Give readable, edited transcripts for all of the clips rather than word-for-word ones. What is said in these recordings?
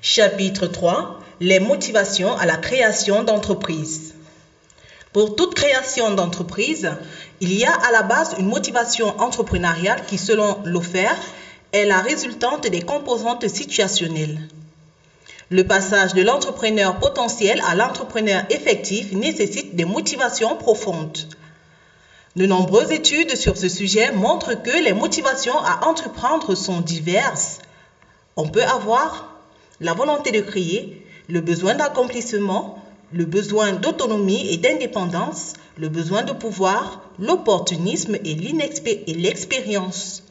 Chapitre 3. Les motivations à la création d'entreprise. Pour toute création d'entreprise, il y a à la base une motivation entrepreneuriale qui, selon l'OFER, est la résultante des composantes situationnelles. Le passage de l'entrepreneur potentiel à l'entrepreneur effectif nécessite des motivations profondes. De nombreuses études sur ce sujet montrent que les motivations à entreprendre sont diverses. On peut avoir la volonté de créer, le besoin d'accomplissement, le besoin d'autonomie et d'indépendance, le besoin de pouvoir, l'opportunisme et l'expérience.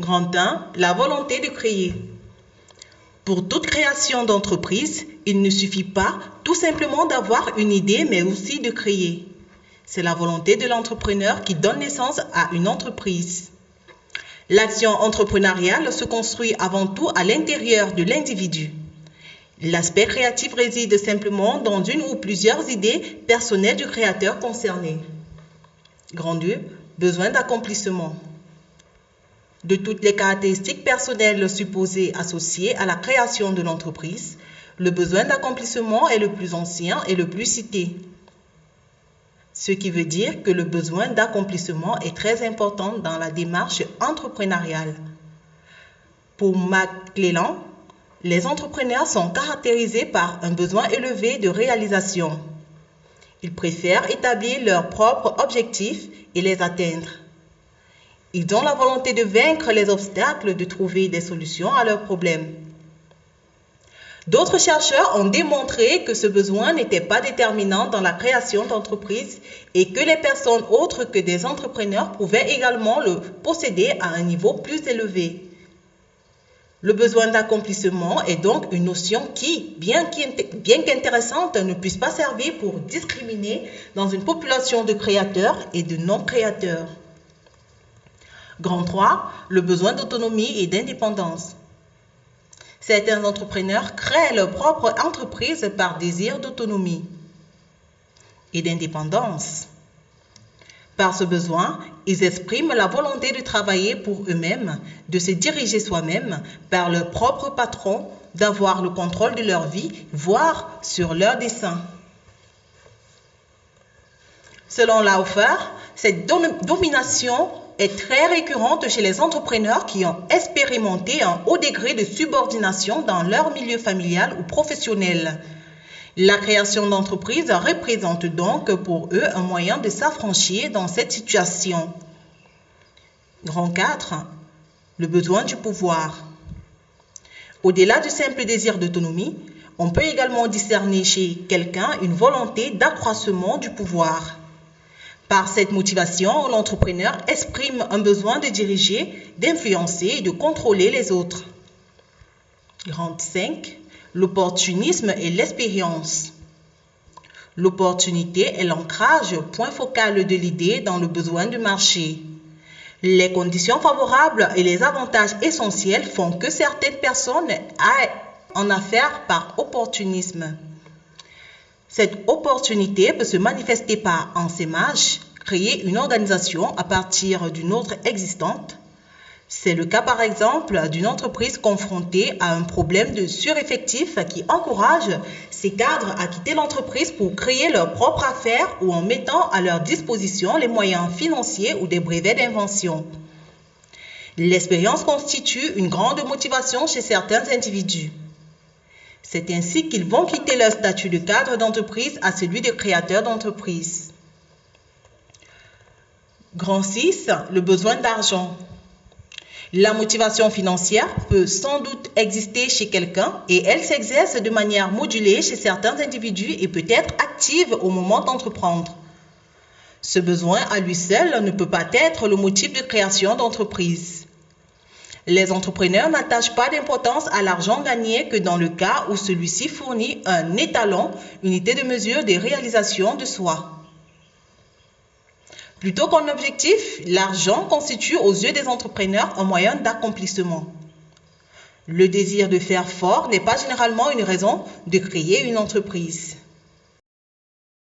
Grand 1. La volonté de créer. Pour toute création d'entreprise, il ne suffit pas tout simplement d'avoir une idée, mais aussi de créer. C'est la volonté de l'entrepreneur qui donne naissance à une entreprise. L'action entrepreneuriale se construit avant tout à l'intérieur de l'individu. L'aspect créatif réside simplement dans une ou plusieurs idées personnelles du créateur concerné. Grand 2. Besoin d'accomplissement. De toutes les caractéristiques personnelles supposées associées à la création de l'entreprise, le besoin d'accomplissement est le plus ancien et le plus cité. Ce qui veut dire que le besoin d'accomplissement est très important dans la démarche entrepreneuriale. Pour McClelland, les entrepreneurs sont caractérisés par un besoin élevé de réalisation. Ils préfèrent établir leurs propres objectifs et les atteindre. Ils ont la volonté de vaincre les obstacles, de trouver des solutions à leurs problèmes. D'autres chercheurs ont démontré que ce besoin n'était pas déterminant dans la création d'entreprises et que les personnes autres que des entrepreneurs pouvaient également le posséder à un niveau plus élevé. Le besoin d'accomplissement est donc une notion qui, bien qu'intéressante, ne puisse pas servir pour discriminer dans une population de créateurs et de non-créateurs. Grand 3. Le besoin d'autonomie et d'indépendance. Certains entrepreneurs créent leur propre entreprise par désir d'autonomie et d'indépendance. Par ce besoin, ils expriment la volonté de travailler pour eux-mêmes, de se diriger soi-même par leur propre patron, d'avoir le contrôle de leur vie, voire sur leur destin. Selon Laufer, cette domination est très récurrente chez les entrepreneurs qui ont expérimenté un haut degré de subordination dans leur milieu familial ou professionnel. La création d'entreprise représente donc pour eux un moyen de s'affranchir dans cette situation. Grand 4. Le besoin du pouvoir. Au-delà du simple désir d'autonomie, on peut également discerner chez quelqu'un une volonté d'accroissement du pouvoir. Par cette motivation, l'entrepreneur exprime un besoin de diriger, d'influencer et de contrôler les autres. Grand 5. L'opportunisme et l'expérience. L'opportunité est l'ancrage, point focal de l'idée dans le besoin du marché. Les conditions favorables et les avantages essentiels font que certaines personnes aillent en affaires par opportunisme. Cette opportunité peut se manifester par essaimage, créer une organisation à partir d'une autre existante. C'est le cas par exemple d'une entreprise confrontée à un problème de sureffectif qui encourage ses cadres à quitter l'entreprise pour créer leur propre affaire ou en mettant à leur disposition les moyens financiers ou des brevets d'invention. L'expérience constitue une grande motivation chez certains individus. C'est ainsi qu'ils vont quitter leur statut de cadre d'entreprise à celui de créateur d'entreprise. Grand 6. Le besoin d'argent. La motivation financière peut sans doute exister chez quelqu'un et elle s'exerce de manière modulée chez certains individus et peut être active au moment d'entreprendre. Ce besoin à lui seul ne peut pas être le motif de création d'entreprise. Les entrepreneurs n'attachent pas d'importance à l'argent gagné que dans le cas où celui-ci fournit un étalon, unité de mesure des réalisations de soi. Plutôt qu'un objectif, l'argent constitue aux yeux des entrepreneurs un moyen d'accomplissement. Le désir de faire fort n'est pas généralement une raison de créer une entreprise.